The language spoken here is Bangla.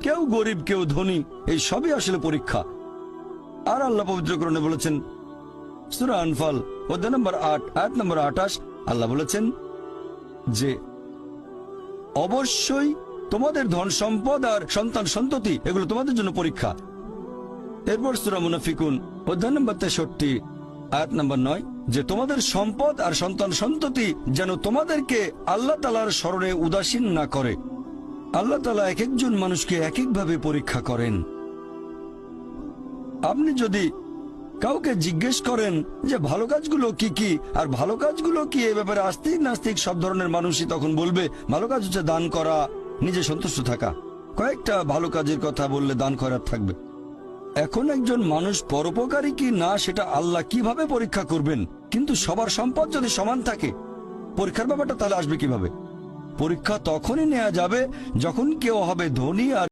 কেউ গরিব কেউ ধনী, এই সবই আসলে পরীক্ষা। আর আল্লাহ পবিত্র কোরআনে বলেছেন, সূরা আনফাল অধ্যায় নম্বর 8 আয়াত নম্বর 28, আল্লাহ বলেছেন যে অবশ্যই তোমাদের ধন সম্পদ আর সন্তান সন্ততি এগুলো তোমাদের জন্য পরীক্ষা। এরপর সূরা মুনাফিকুন অধ্যায় নম্বর 63 আয়াত নম্বর 9, যে তোমাদের সম্পদ আর সন্তান সন্ততি যেন তোমাদেরকে আল্লাহ তাআলার স্মরণে উদাসীন না করে। আল্লাহ তাআলা এক একজন মানুষকে এক একভাবে পরীক্ষা করেন। আপনি যদি কাউকে জিজ্ঞেস করেন যে ভালো কাজগুলো কি কি আর ভালো কাজগুলো কি, এ ব্যাপারে আস্তিক নাস্তিক সব ধরনের মানুষই তখন বলবে ভালো কাজ হচ্ছে দান করা, নিজে সন্তুষ্ট থাকা। কয়েকটা ভালো কাজের কথা বললে দান করার থাকবে। এখন একজন মানুষ পরোপকারী কি না সেটা আল্লাহ কিভাবে পরীক্ষা করবেন? কিন্তু সবার সম্পদ যদি সমান থাকে, পরীক্ষার ব্যাপারটা তাহলে আসবে কিভাবে? পরীক্ষা তখনই নেওয়া যাবে যখন কেউ হবে ধনী আর